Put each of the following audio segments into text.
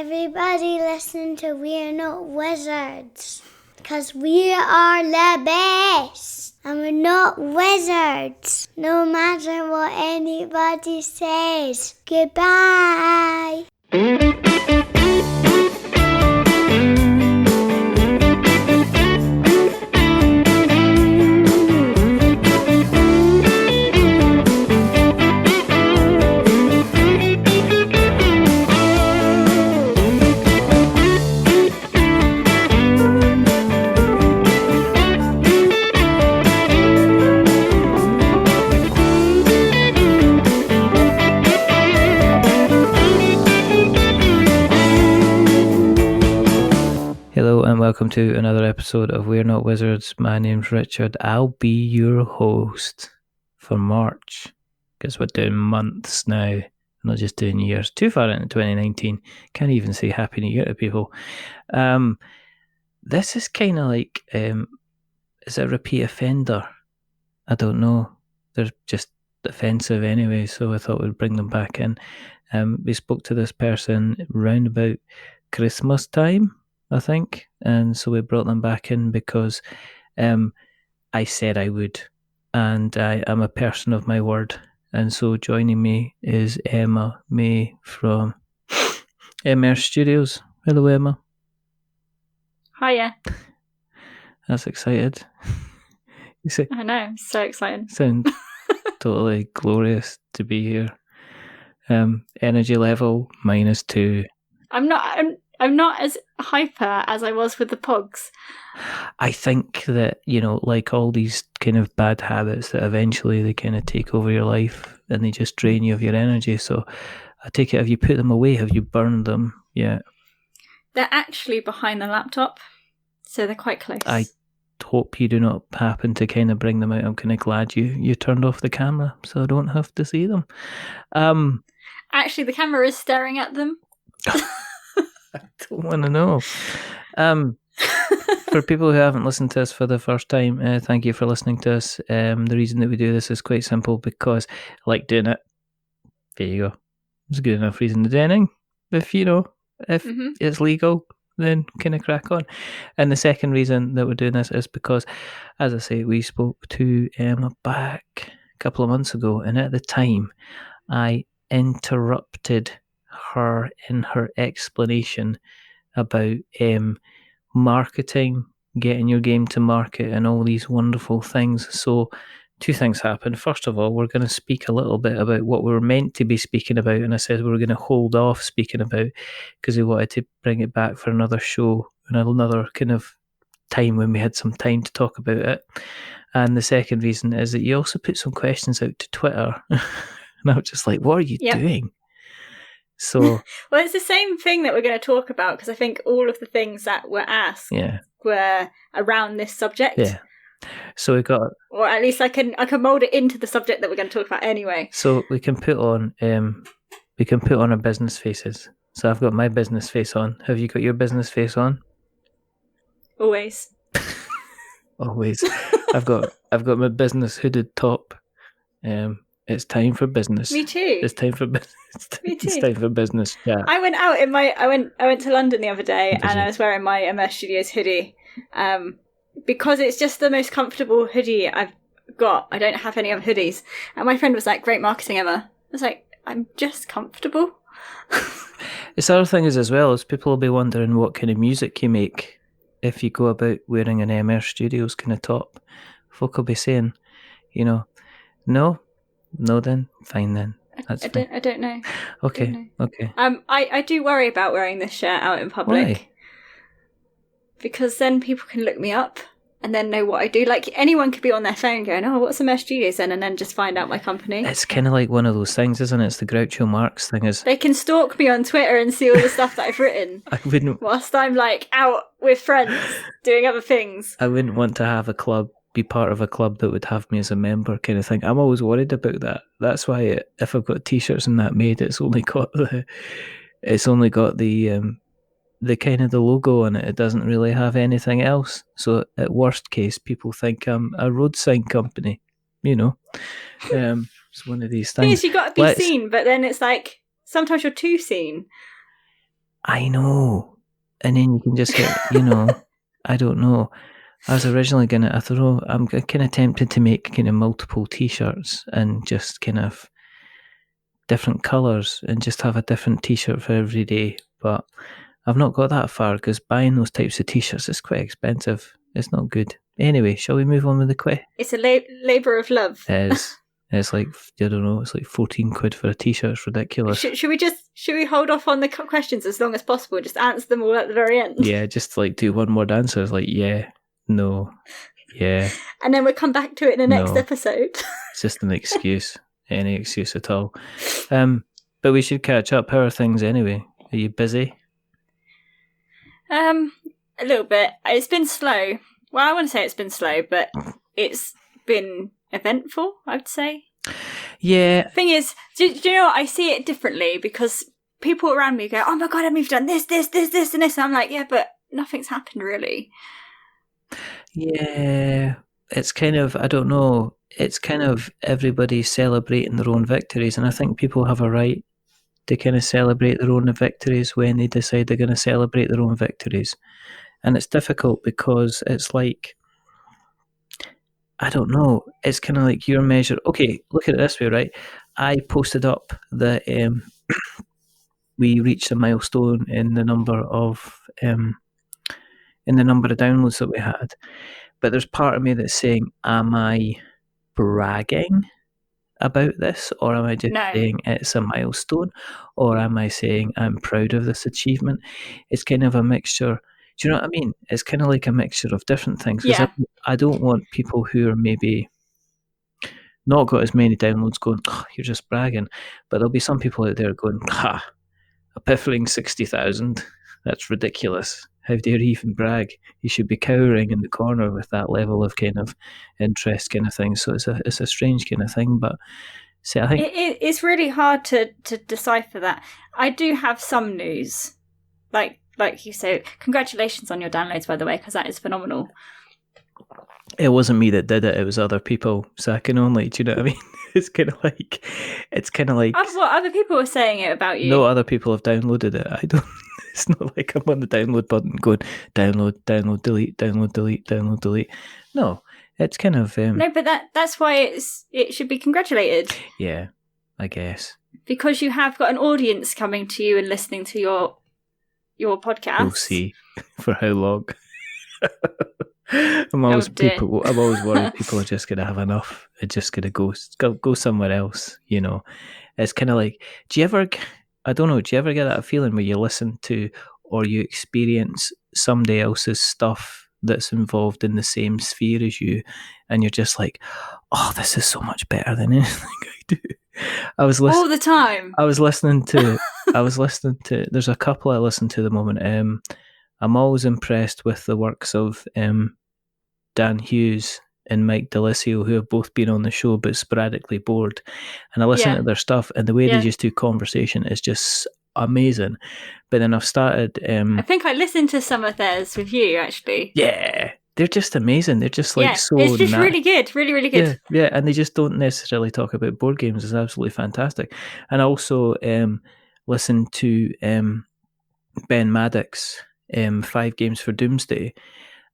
Everybody listen to We're Not Wizards, because we are the best, and we're not wizards, no matter what anybody says. Goodbye. Hello and welcome to another episode of We're Not Wizards. My name's Richard. I'll be your host for March, because we're doing months now, not just doing years. Too far into 2019. Can't even say Happy New Year to people. This is kind of like, is it a repeat offender? I don't know. They're just offensive anyway, so I thought we'd bring them back in. We spoke to this person round about Christmas time, I think, and so we brought them back in because I said I would, and I am a person of my word. And so joining me is Emma May from Emmerse Studios. Hello, Emma. Hiya. That's excited. I know, I'm so excited. Sound totally glorious to be here. Energy level -2. I'm not as hyper as I was with the Pogs. I think that, like all these kind of bad habits, that eventually they kind of take over your life and they just drain you of your energy. So I take it, have you put them away? Have you burned them yet? They're actually behind the laptop, so they're quite close. I hope you do not happen to kind of bring them out. I'm kind of glad you turned off the camera so I don't have to see them. Actually, the camera is staring at them. I don't want to know. For people who haven't listened to us for the first time, thank you for listening to us. The reason that we do this is quite simple, because I like doing it. There you go. It's a good enough reason to do anything. If it's legal, then kind of crack on. And the second reason that we're doing this is because, as I say, we spoke to Emma back a couple of months ago, and at the time I interrupted her in her explanation about marketing, getting your game to market, and all these wonderful things. So two things happened. First of all, we're going to speak a little bit about what we were meant to be speaking about, and I said we were going to hold off speaking about because we wanted to bring it back for another show and another kind of time when we had some time to talk about it. And the second reason is that you also put some questions out to Twitter and I was just like, what are you doing? So well, it's the same thing that we're going to talk about, because I think all of the things that were asked were around this subject. Yeah. So we got, or at least I can mold it into the subject that we're going to talk about anyway. So we can put on our business faces. So I've got my business face on. Have you got your business face on? Always. Always. I've got my business hooded top. It's time for business. Me too. It's time for business. Me too. It's time for business. Yeah. I went out in my. I went to London the other day, and I was wearing my Emmerse Studios hoodie, because it's just the most comfortable hoodie I've got. I don't have any other hoodies, and my friend was like, "Great marketing, Emma." I was like, "I'm just comfortable." The other thing is, as well, is people will be wondering what kind of music you make if you go about wearing an Emmerse Studios kind of top. Folk will be saying, no, then fine then. That's fine. I don't know. Okay. Okay. I do worry about wearing this shirt out in public. Why? Because then people can look me up and then know what I do. Like, anyone could be on their phone going, "Oh, what's Emmerse Studios then?" and then just find out my company. It's kind of like one of those things, isn't it? It's the Groucho Marx thing. Is they can stalk me on Twitter and see all the stuff that I've written. I wouldn't. Whilst I'm like out with friends doing other things. I wouldn't want to have be part of a club that would have me as a member, kind of thing. I'm always worried about that. That's why if I've got t-shirts and that made, it's only got the kind of the logo on it. It doesn't really have anything else. So at worst case, people think I'm a road sign company. It's one of these things. Thing is, you got to be seen, but then it's like sometimes you're too seen. I know. And then you can just get, I don't know. I was originally I thought, I'm kind of tempted to make kind of multiple t-shirts and just kind of different colours and just have a different t-shirt for every day. But I've not got that far because buying those types of t-shirts is quite expensive. It's not good. Anyway, shall we move on with the quiz? It's a labour of love. It is. It's like, I don't know, it's like 14 quid for a t-shirt. It's ridiculous. Should we hold off on the questions as long as possible? Just answer them all at the very end. Yeah, just like do one word answer. It's like, yeah, no, yeah. And then we'll come back to it in the next episode. It's just an excuse. Any excuse at all. But we should catch up. How are things anyway? Are you busy? A little bit. It's been slow. Well, I wouldn't say it's been slow, but it's been eventful, I would say. Yeah. Thing is, do you know what? I see it differently because people around me go, oh my God, we've done this, and this. And I'm like, yeah, but nothing's happened really. Yeah. It's kind of, I don't know, it's kind of everybody celebrating their own victories. And I think people have a right to kind of celebrate their own victories when they decide they're going to celebrate their own victories. And it's difficult because it's like, I don't know, it's kind of like your measure. Okay, look at it this way, right? I posted up that we reached a milestone in the number of downloads that we had. But there's part of me that's saying, am I bragging about this, or am I just saying it's a milestone, or am I saying I'm proud of this achievement? It's kind of a mixture. Do you know what I mean? It's kind of like a mixture of different things. Yeah. I don't want people who are maybe not got as many downloads going, oh, you're just bragging. But there'll be some people out there going, a piffling 60,000. That's ridiculous. How dare he even brag? He should be cowering in the corner with that level of kind of interest kind of thing. So it's a strange kind of thing. But see, I think it's really hard to decipher that. I do have some news. Like you say, congratulations on your downloads, by the way, because that is phenomenal. It wasn't me that did it. It was other people. So I can only, do you know what I mean? It's kind of like... Other people were saying it about you. No, other people have downloaded it. I don't... It's not like I'm on the download button going, download, delete, download, delete, download, delete. No, it's kind of... No, but that's why it should be congratulated. Yeah, I guess. Because you have got an audience coming to you and listening to your podcast. We'll see for how long. I'm always worried people are just going to have enough. It's just going to go somewhere else, you know. It's kind of like, do you ever get that feeling where you listen to or you experience somebody else's stuff that's involved in the same sphere as you, and you're just like, oh, this is so much better than anything I do. All the time. I was listening to, there's a couple I listen to at the moment. I'm always impressed with the works of Dan Hughes and Mike DeLisio, who have both been on the show but sporadically bored. And I listen to their stuff, and the way they just do conversation is just amazing. But then I've started... I think I listened to some of theirs with you, actually. Yeah, they're just amazing. They're just like so... it's just really good, really, really good. Yeah, and they just don't necessarily talk about board games. It's absolutely fantastic. And I also listen to Ben Maddox, 5 Games for Doomsday,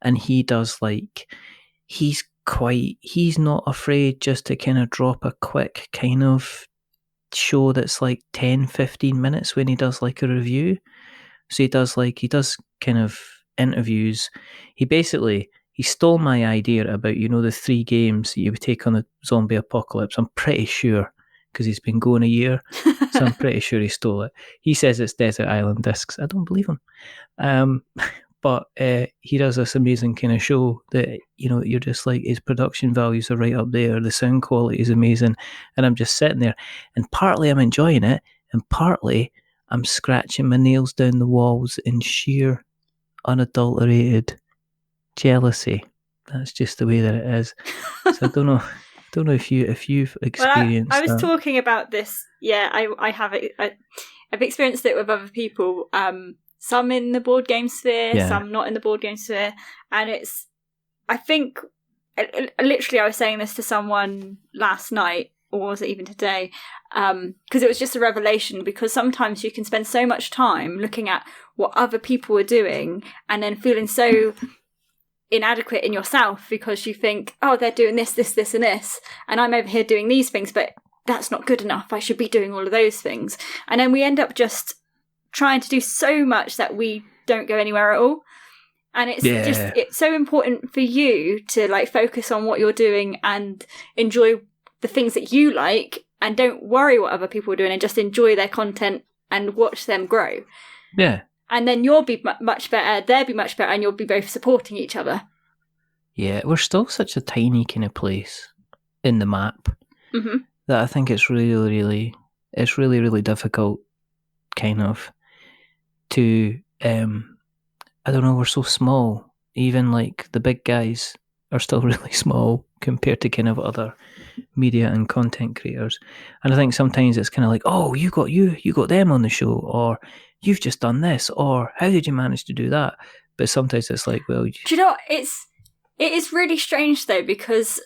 and he does like... He's not afraid just to kind of drop a quick kind of show that's like 10-15 minutes when he does like a review. So he does kind of interviews. He stole my idea about, the 3 games that you would take on a zombie apocalypse. I'm pretty sure, because he's been going a year, so I'm pretty sure he stole it. He says it's Desert Island Discs. I don't believe him. But he does this amazing kind of show that, you're just like, his production values are right up there. The sound quality is amazing. And I'm just sitting there. And partly I'm enjoying it. And partly I'm scratching my nails down the walls in sheer, unadulterated jealousy. That's just the way that it is. So I don't know if you've experienced I was talking about this. Yeah, I have it. I've experienced it with other people. Some in the board game sphere, some not in the board game sphere. And I think, literally I was saying this to someone last night, or was it even today? Because it was just a revelation, because sometimes you can spend so much time looking at what other people are doing and then feeling so inadequate in yourself because you think, oh, they're doing this, this, this, and this, and I'm over here doing these things, but that's not good enough. I should be doing all of those things. And then we end up just trying to do so much that we don't go anywhere at all. And it's so important for you to like focus on what you're doing and enjoy the things that you like, and don't worry what other people are doing, and just enjoy their content and watch them grow. Yeah. And then you'll be much better, they'll be much better, and you'll be both supporting each other. Yeah, we're still such a tiny kind of place in the map that I think it's really difficult kind of to, I don't know, we're so small. Even like the big guys are still really small compared to kind of other media and content creators. And I think sometimes it's kind of like, oh, you got them on the show, or you've just done this, or how did you manage to do that? But sometimes it's like, well, do you know, it is really strange though, because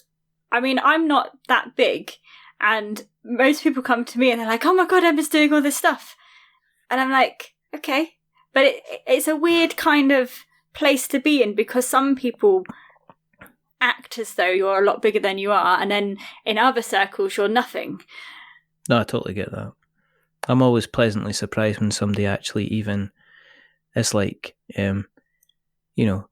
I mean, I'm not that big, and most people come to me and they're like, oh my god, Emma's doing all this stuff, and I'm like, okay, but it's a weird kind of place to be in, because some people act as though you're a lot bigger than you are, and then in other circles you're nothing. No, I totally get that. I'm always pleasantly surprised when somebody actually even, it's like, you know,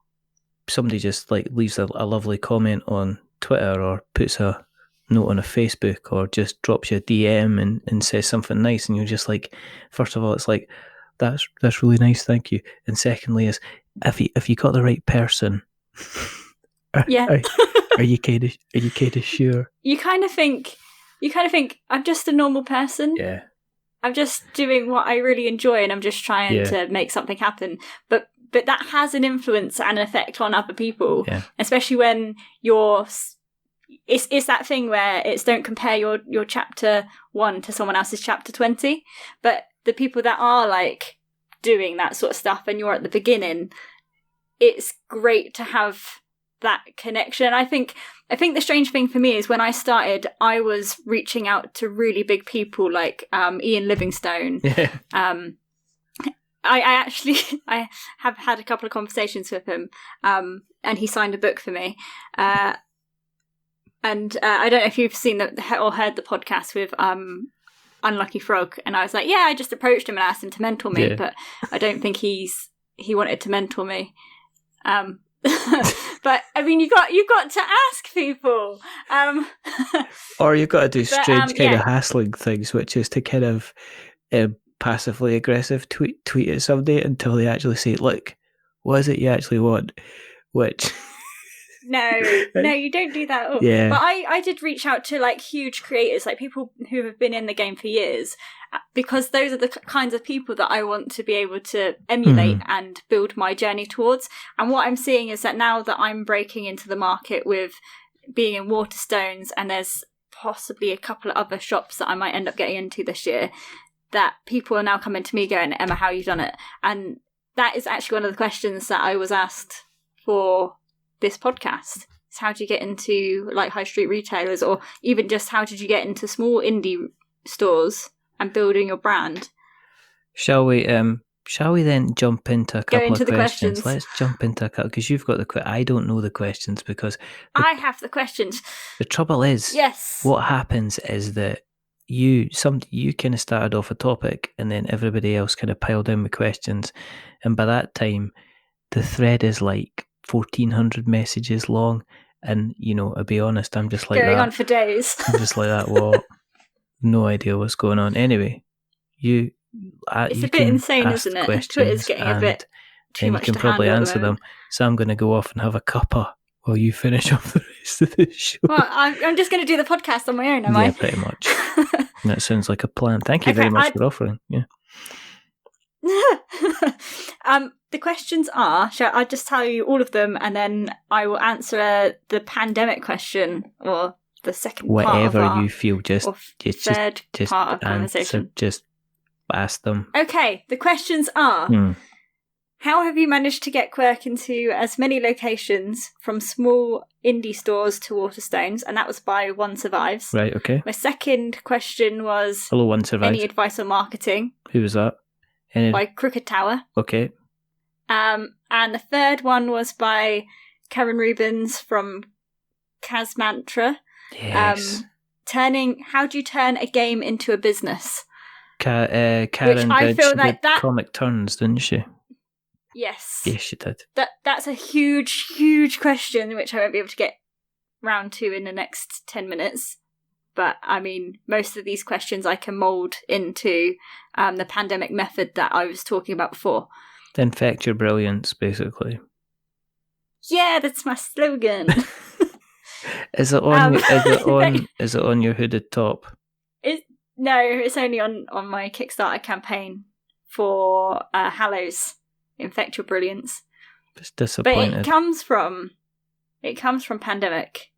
somebody just like leaves a lovely comment on Twitter, or puts a note on a Facebook, or just drops you a DM and says something nice, and you're just like, first of all, it's like, that's really nice, thank you. And secondly is, if you got the right person, are you kind of sure? You kind of think I'm just a normal person. Yeah. I'm just doing what I really enjoy, and I'm just trying to make something happen. But that has an influence and an effect on other people, especially when you're. It's that thing where it's, don't compare your chapter 1 to someone else's chapter 20. But the people that are like doing that sort of stuff, and you're at the beginning, it's great to have that connection. I think the strange thing for me is, when I started, I was reaching out to really big people like Ian Livingstone. I have had a couple of conversations with him, and he signed a book for me. And I don't know if you've seen or heard the podcast with Unlucky Frog. And I was like, yeah, I just approached him and asked him to mentor me, but I don't think he wanted to mentor me. But I mean, you've got to ask people, or you've got to do strange kind of hassling things, which is to kind of passively aggressive tweet at somebody until they actually say, look, what is it you actually want? Which no, you don't do that at all. Yeah. But I did reach out to like huge creators, like people who have been in the game for years, because those are the kinds of people that I want to be able to emulate and build my journey towards. And what I'm seeing is that now that I'm breaking into the market with being in Waterstones, and there's possibly a couple of other shops that I might end up getting into this year, that people are now coming to me going, Emma, how you done it? And that is actually one of the questions that I was asked for this podcast. Is how do you get into like high street retailers, or even just how did you get into small indie stores and building your brand? Shall we then jump into a couple of questions? Questions. Let's jump into a couple, because you've got I don't know the questions, because I have the questions. The trouble is, yes, what happens is that you kind of started off a topic, and then everybody else kind of piled in with questions, and by that time the thread is like 1,400 messages long, and you know, I'll be honest, I'm just like going that. on for days. I'm just like that. What? No idea what's going on. Anyway, it's a bit insane, isn't it? Twitter's getting a bit too much to handle. You can probably answer them. So I'm going to go off and have a cuppa while you finish off the rest of the show. Well, I'm just going to do the podcast on my own, am I? Yeah, pretty much. That sounds like a plan. Thank you very much for offering. Yeah. The questions are, shall I just tell you all of them, and then I will answer the pandemic question, or the second whatever part of you feel, just part of conversation. Just ask them. Okay, the questions are, How have you managed to get Quirk into as many locations, from small indie stores to Waterstones? And that was by One Survives. Right, okay. My second question was, Hello, One Survives. any advice on marketing? Who was that? By Crooked Tower. Okay. And the third one was by Karen Rubens from Kazmantra. Yes. How do you turn a game into a business? Karen I feel like that Comic Turns, didn't she? Yes. Yes, she did. That's a huge, huge question, which I won't be able to get round to in the next 10 minutes. But, I mean, most of these questions I can mould into the pandemic method that I was talking about before. Infect your brilliance, basically. Yeah, that's my slogan. Is it on your hooded top? No, it's only on my Kickstarter campaign for Hallows. Infect your brilliance. It's disappointed. But it comes from Pandemic.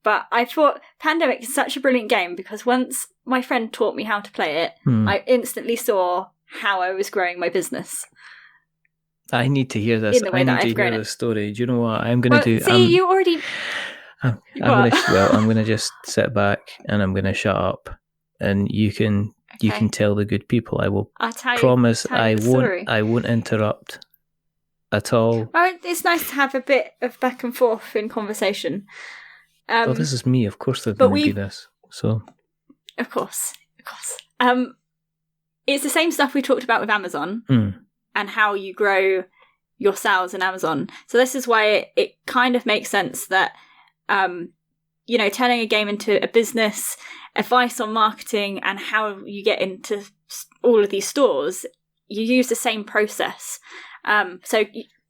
But I thought Pandemic is such a brilliant game because once my friend taught me how to play it, I instantly saw how I was growing my business. I need to hear this. I need to hear this story. Do you know what I'm going to do? See, you already. I'm going to just sit back and I'm going to shut up, and you can tell the good people. I will promise I won't interrupt at all. Well, it's nice to have a bit of back and forth in conversation. Well, this is me. Of course, there's going to be this. So, of course. It's the same stuff we talked about with Amazon and how you grow your sales in Amazon. So this is why it kind of makes sense that, turning a game into a business, advice on marketing and how you get into all of these stores, you use the same process. So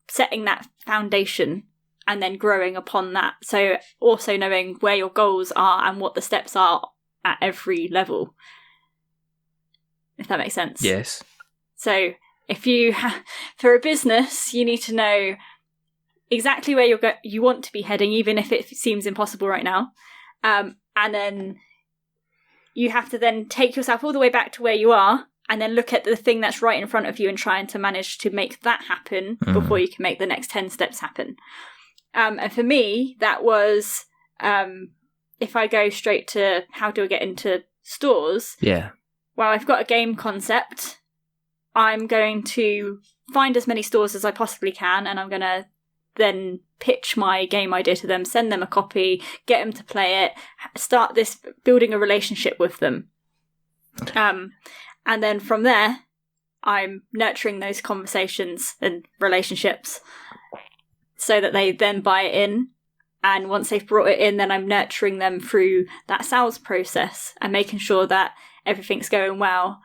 setting that foundation and then growing upon that. So also knowing where your goals are and what the steps are at every level. If that makes sense. Yes. So if you for a business, you need to know exactly where you want to be heading, even if it seems impossible right now. And then you have to then take yourself all the way back to where you are and then look at the thing that's right in front of you and trying to manage to make that happen before you can make the next 10 steps happen. And for me, that was, if I go straight to how do I get into stores? Yeah. Well, I've got a game concept. I'm going to find as many stores as I possibly can, and I'm going to then pitch my game idea to them, send them a copy, get them to play it, start this building a relationship with them. And then from there, I'm nurturing those conversations and relationships so that they then buy it in. And once they've brought it in, then I'm nurturing them through that sales process and making sure that everything's going well.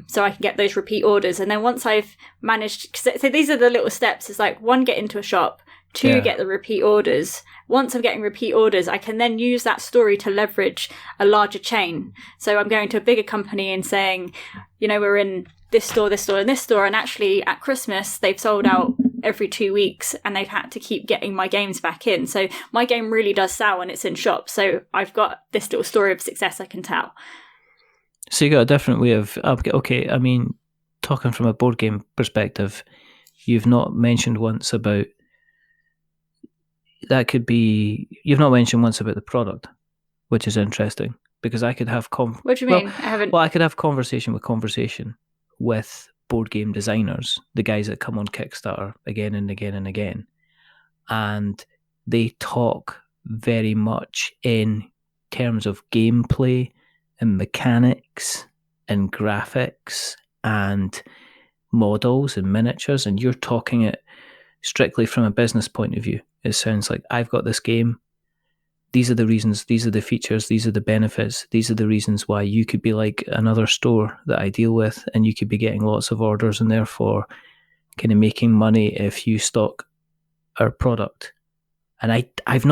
So I can get those repeat orders. And then once I've managed, so these are the little steps. It's like 1, get into a shop, 2, get the repeat orders. Once I'm getting repeat orders, I can then use that story to leverage a larger chain. So I'm going to a bigger company and saying, we're in this store, and this store. And actually at Christmas, they've sold out every 2 weeks and they've had to keep getting my games back in. So my game really does sell when it's in shops. So I've got this little story of success I can tell. So you got a different way of, okay, I mean, talking from a board game perspective, you've not mentioned once about, you've not mentioned once about the product, which is interesting, because I could have, what do you mean? I haven't. Well, I could have conversation with board game designers, the guys that come on Kickstarter again and again and again, and they talk very much in terms of gameplay and mechanics and graphics and models and miniatures, and you're talking it strictly from a business point of view. It sounds like, I've got this game, these are the reasons, these are the features, these are the benefits, these are the reasons why you could be like another store that I deal with, and you could be getting lots of orders and therefore kind of making money if you stock our product. And I've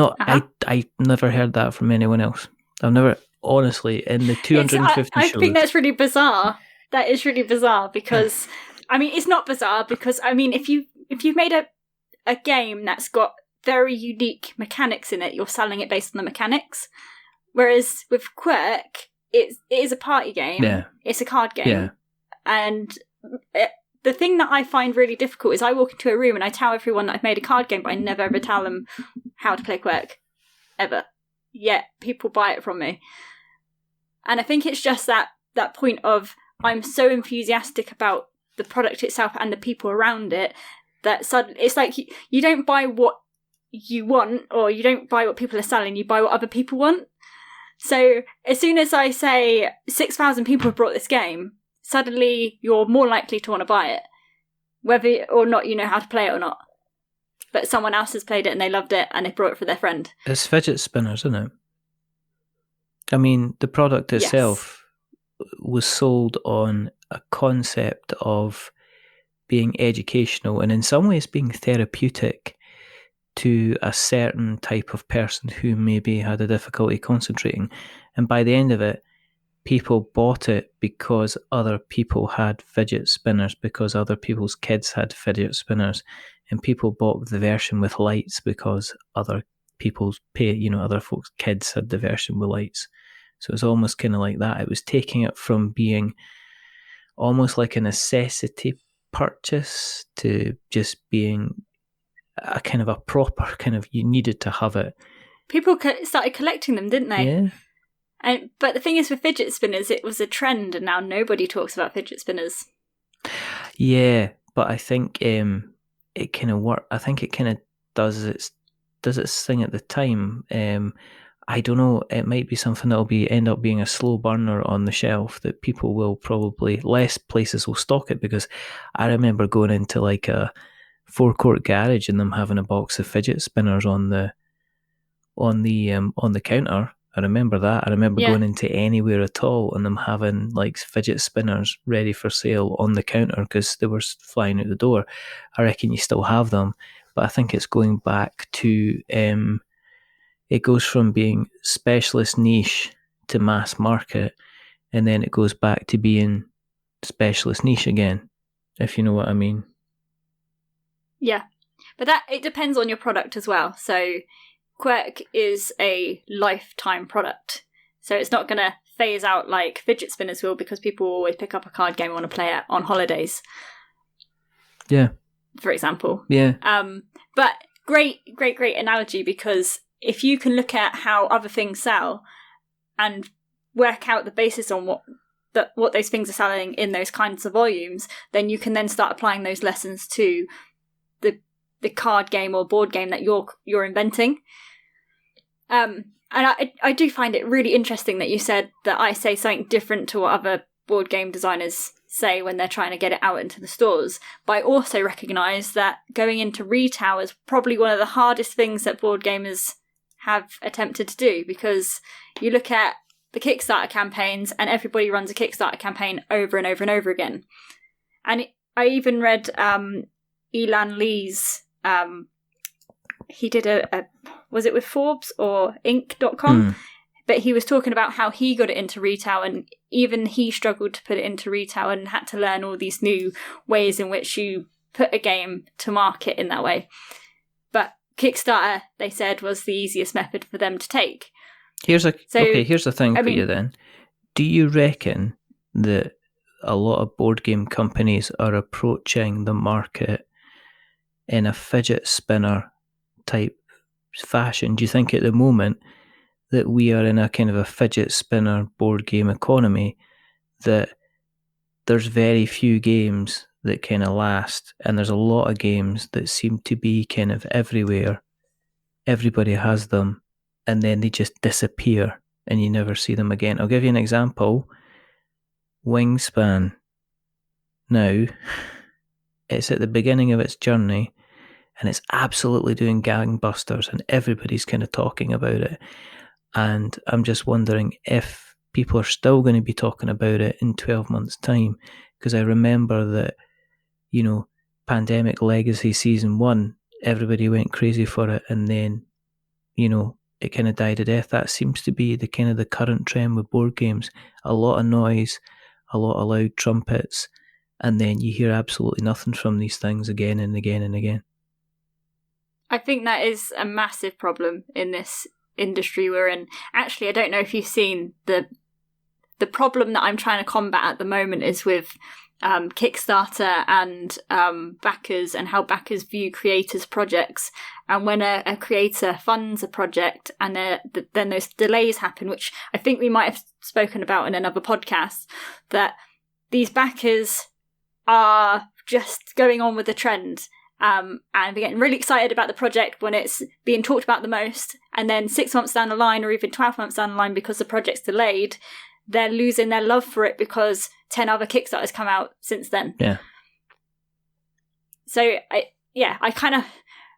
never heard that from anyone else. I've never, honestly, in the 250 I shows. think that's really bizarre. That is really bizarre because, I mean, it's not bizarre because, I mean, if you've made a game that's got very unique mechanics in it, you're selling it based on the mechanics. Whereas with Quirk, it is a party game. Yeah. It's a card game. Yeah. And the thing that I find really difficult is I walk into a room and I tell everyone that I've made a card game, but I never ever tell them how to play Quirk. Ever. Yet people buy it from me. And I think it's just that point of I'm so enthusiastic about the product itself and the people around it that suddenly it's like you don't buy what you want, or you don't buy what people are selling, you buy what other people want. So as soon as I say 6,000 people have brought this game, suddenly you're more likely to want to buy it, whether or not you know how to play it or not. But someone else has played it and they loved it and they brought it for their friend. It's fidget spinners, isn't it? I mean, the product itself was sold on a concept of being educational and in some ways being therapeutic to a certain type of person who maybe had a difficulty concentrating. And by the end of it, people bought it because other people had fidget spinners, because other people's kids had fidget spinners, and people bought the version with lights because other other folks' kids had the version with lights. So it was almost kind of like that. It was taking it from being almost like a necessity purchase to just being a kind of a proper kind of, you needed to have it. People started collecting them, didn't they? Yeah. But the thing is with fidget spinners, it was a trend and now nobody talks about fidget spinners. Yeah, but I think it kind of work. I think it kind of does its thing at the time. I don't know. It might be something that'll end up being a slow burner on the shelf that people will probably, less places will stock it, because I remember going into like a forecourt garage and them having a box of fidget spinners on the counter. I remember that. I remember going into anywhere at all and them having like fidget spinners ready for sale on the counter because they were flying out the door. I reckon you still have them, but I think it's going back to it goes from being specialist niche to mass market, and then it goes back to being specialist niche again, if you know what I mean. Yeah, but it depends on your product as well. So Quirk is a lifetime product, so it's not going to phase out like fidget spinners will, because people always pick up a card game and want to play it on holidays. Yeah, for example. Yeah. But great analogy, because if you can look at how other things sell and work out the basis on what those things are selling in those kinds of volumes, then you can then start applying those lessons to the card game or board game that you're inventing. And I do find it really interesting that you said that I say something different to what other board game designers say when they're trying to get it out into the stores. But I also recognise that going into retail is probably one of the hardest things that board gamers have attempted to do, because you look at the Kickstarter campaigns and everybody runs a Kickstarter campaign over and over and over again. And I even read Elan Lee's, he did a was it with Forbes or Inc.com? But he was talking about how he got it into retail, and even he struggled to put it into retail and had to learn all these new ways in which you put a game to market in that way. But Kickstarter, they said, was the easiest method for them to take. Here's the thing for you then. Do you reckon that a lot of board game companies are approaching the market in a fidget spinner type fashion? Do you think at the moment that we are in a kind of a fidget spinner board game economy, that there's very few games that kind of last, and there's a lot of games that seem to be kind of everywhere, everybody has them, and then they just disappear and you never see them again? I'll give you an example. Wingspan. Now, it's at the beginning of its journey and it's absolutely doing gangbusters and everybody's kind of talking about it. And I'm just wondering if people are still going to be talking about it in 12 months' time. Because I remember that, Pandemic Legacy Season 1, everybody went crazy for it, and then, it kind of died to death. That seems to be the kind of the current trend with board games. A lot of noise, a lot of loud trumpets, and then you hear absolutely nothing from these things again and again and again. I think that is a massive problem in this industry we're in. Actually, I don't know if you've seen the problem that I'm trying to combat at the moment is with Kickstarter and backers, and how backers view creators' projects. And when a creator funds a project and then those delays happen, which I think we might have spoken about in another podcast, that these backers are just going on with the trend. And they're getting really excited about the project when it's being talked about the most. And then 6 months down the line, or even 12 months down the line, because the project's delayed, they're losing their love for it because 10 other Kickstarters come out since then. Yeah. So I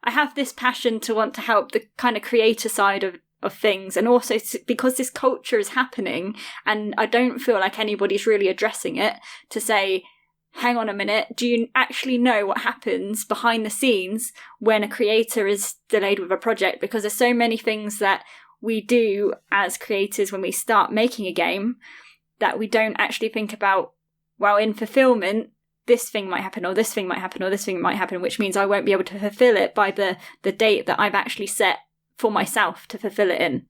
have this passion to want to help the kind of creator side of things, and also because this culture is happening and I don't feel like anybody's really addressing it, to say, hang on a minute, do you actually know what happens behind the scenes when a creator is delayed with a project? Because there's so many things that we do as creators when we start making a game that we don't actually think about, well, in fulfillment, this thing might happen, or this thing might happen, or this thing might happen, which means I won't be able to fulfill it by the date that I've actually set for myself to fulfill it in.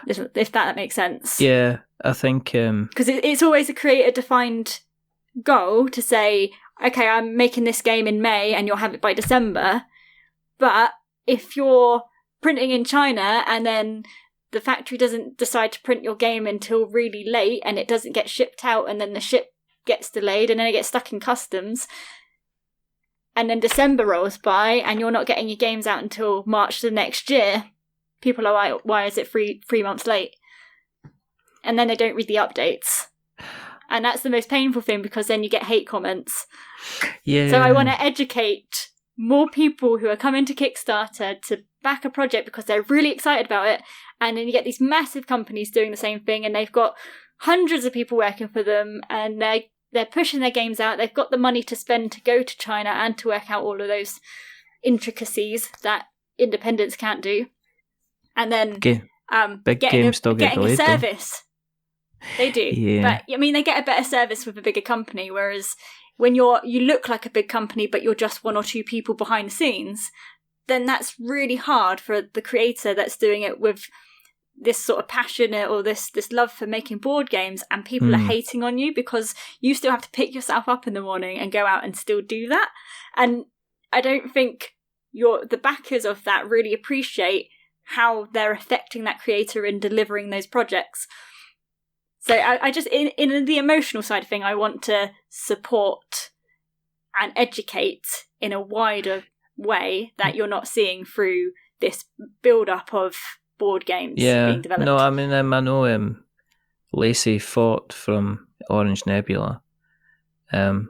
If that makes sense. Yeah, I think... Because it's always a creator-defined goal to say, okay, I'm making this game in May and you'll have it by December. But if you're printing in China and then the factory doesn't decide to print your game until really late and it doesn't get shipped out, and then the ship gets delayed and then it gets stuck in customs, and then December rolls by and you're not getting your games out until March the next year, people are like, why is it three months late? And then they don't read the updates. And that's the most painful thing, because then you get hate comments. Yeah. So I want to educate more people who are coming to Kickstarter to back a project because they're really excited about it. And then you get these massive companies doing the same thing, and they've got hundreds of people working for them, and they're pushing their games out. They've got the money to spend to go to China and to work out all of those intricacies that independents can't do. And then big games still get getting delayed, a service. They do. Yeah. But I mean, they get a better service with a bigger company, whereas when you look like a big company but you're just one or two people behind the scenes, then that's really hard for the creator that's doing it with this sort of passion or this love for making board games, and people are hating on you because you still have to pick yourself up in the morning and go out and still do that. And I don't think the backers of that really appreciate how they're affecting that creator in delivering those projects. So I just, in the emotional side of thing, I want to support and educate in a wider way that you're not seeing through this build-up of board games being developed. No, I mean, I know Lacey Fort from Orange Nebula, and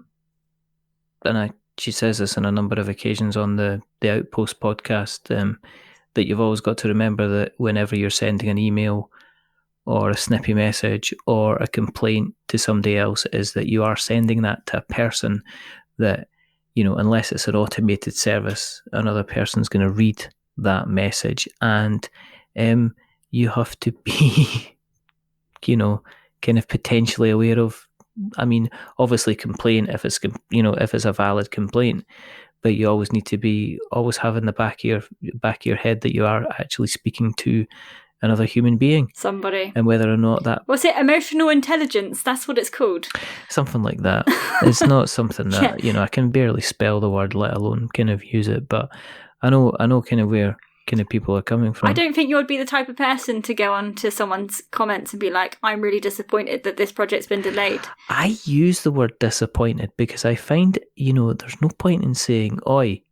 she says this on a number of occasions on the Outpost podcast, that you've always got to remember that whenever you're sending an email or a snippy message or a complaint to somebody else, is that you are sending that to a person that, you know, unless it's an automated service, another person's going to read that message, and you have to be, you know, kind of potentially aware of, I mean, obviously complain if it's, you know, if it's a valid complaint, but you always need to be always have in the back of your head that you are actually speaking to another human being, somebody, and whether or not that, what's it, emotional intelligence, that's what it's called, something like that. It's not something that you know, I can barely spell the word, let alone kind of use it, but I know kind of where kind of people are coming from. I don't think you would be the type of person to go on to someone's comments and be like, I'm really disappointed that this project's been delayed. I use the word disappointed because I find, you know, there's no point in saying, oi,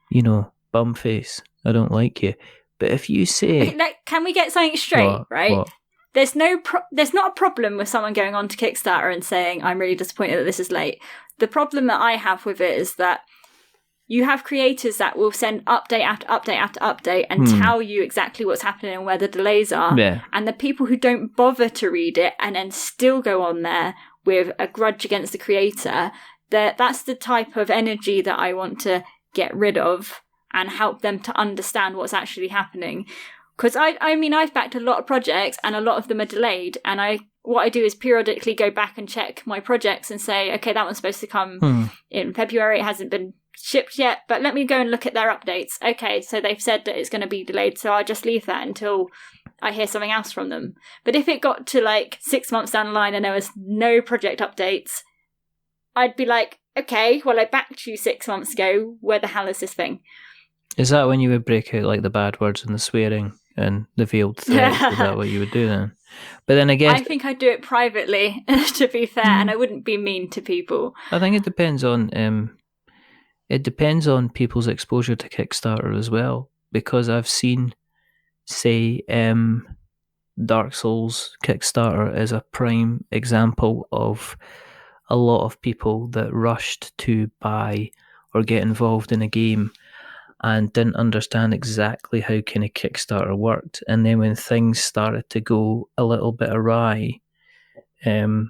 you know, bumface, I don't like you. But if you say... Can we get something straight, right? What? There's not a problem with someone going on to Kickstarter and saying, I'm really disappointed that this is late. The problem that I have with it is that you have creators that will send update after update after update and tell you exactly what's happening and where the delays are. Yeah. And the people who don't bother to read it and then still go on there with a grudge against the creator, that's the type of energy that I want to get rid of and help them to understand what's actually happening. Because I mean, I've backed a lot of projects and a lot of them are delayed. And what I do is periodically go back and check my projects and say, okay, that one's supposed to come in February. It hasn't been shipped yet, but let me go and look at their updates. Okay, so they've said that it's going to be delayed, so I'll just leave that until I hear something else from them. But if it got to like 6 months down the line and there was no project updates, I'd be like, okay, well, I backed you 6 months ago. Where the hell is this thing? Is that when you would break out like the bad words and the swearing and the veiled threats? Is that what you would do then? But then I guess I think I'd do it privately, to be fair, and I wouldn't be mean to people. I think it depends on people's exposure to Kickstarter as well, because I've seen, say, Dark Souls Kickstarter as a prime example of a lot of people that rushed to buy or get involved in a game and didn't understand exactly how kind of Kickstarter worked. And then when things started to go a little bit awry, they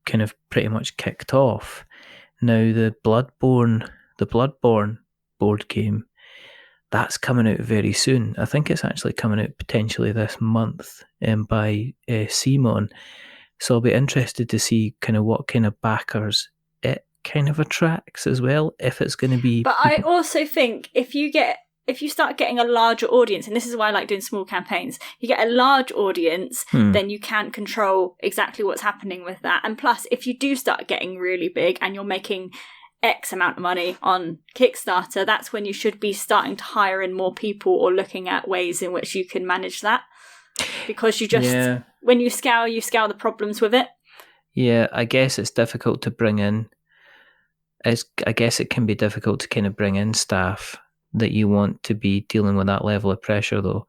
kind of pretty much kicked off. Now the Bloodborne board game, that's coming out very soon. I think it's actually coming out potentially this month by Simon. So I'll be interested to see kind of what kind of backers it kind of attracts as well, if it's going to be... But I also think if you start getting a larger audience, and this is why I like doing small campaigns, you get a large audience, then you can control exactly what's happening with that. And plus, if you do start getting really big and you're making X amount of money on Kickstarter, that's when you should be starting to hire in more people or looking at ways in which you can manage that. Because you just, when you scale the problems with it. Yeah, I guess it's difficult to bring in. I guess it can be difficult to kind of bring in staff that you want to be dealing with that level of pressure, though.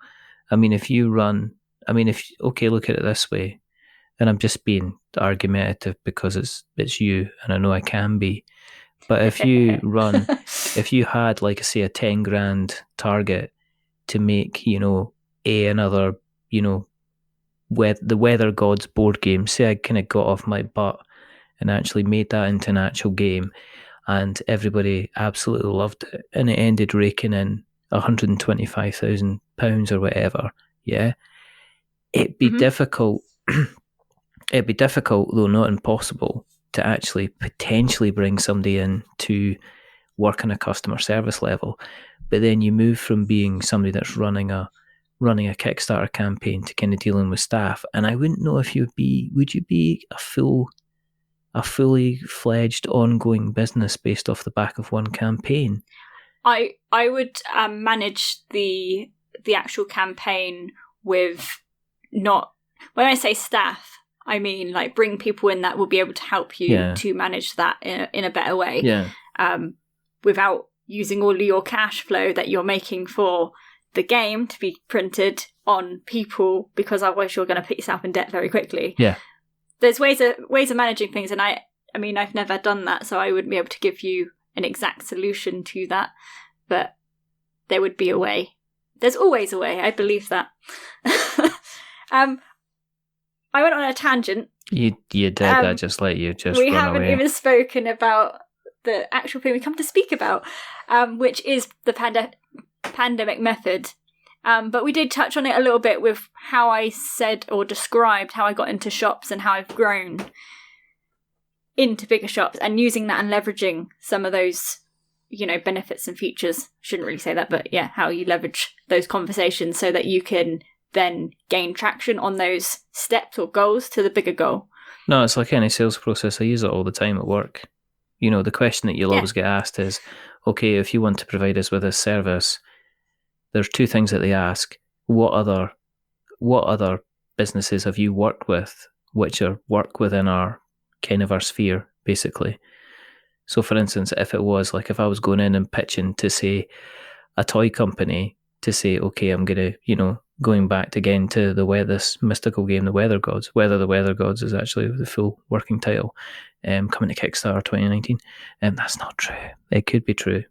I mean, look at it this way, and I'm just being argumentative because it's you, and I know I can be. But if you had, like, say, a 10 grand target to make, another, the Weather Gods board game, say I kind of got off my butt and actually made that into an actual game, and everybody absolutely loved it, and it ended raking in £125,000 or whatever, it'd be difficult. It'd be difficult, though not impossible, to actually potentially bring somebody in to work on a customer service level. But then you move from being somebody that's running a Kickstarter campaign to kind of dealing with staff. And I wouldn't know if would you be a fully fledged ongoing business based off the back of one campaign? I would manage the actual campaign with not, when I say staff, I mean like bring people in that will be able to help you to manage that in a better way. Without using all of your cash flow that you're making for the game to be printed on people, because otherwise you're going to put yourself in debt very quickly. There's ways of managing things, and I've never done that, so I wouldn't be able to give you an exact solution to that, but there would be a way. There's always a way, I believe that. I went on a tangent. You did, I just let you just we run haven't away. even spoken about the actual thing we come to speak about, which is the pandemic method. But we did touch on it a little bit with how I said or described how I got into shops and how I've grown into bigger shops, and using that and leveraging some of those, benefits and features. Shouldn't really say that, but yeah, how you leverage those conversations so that you can then gain traction on those steps or goals to the bigger goal. No, it's like any sales process. I use it all the time at work. The question that you'll always get asked is, okay, if you want to provide us with this service, there's two things that they ask. What other businesses have you worked with which work within our sphere, basically? So for instance, if I was going in and pitching to, say, a toy company to say, okay, I'm going to, going back again to this mystical game, The Weather Gods. Whether The Weather Gods is actually the full working title, coming to Kickstarter 2019. That's not true. It could be true.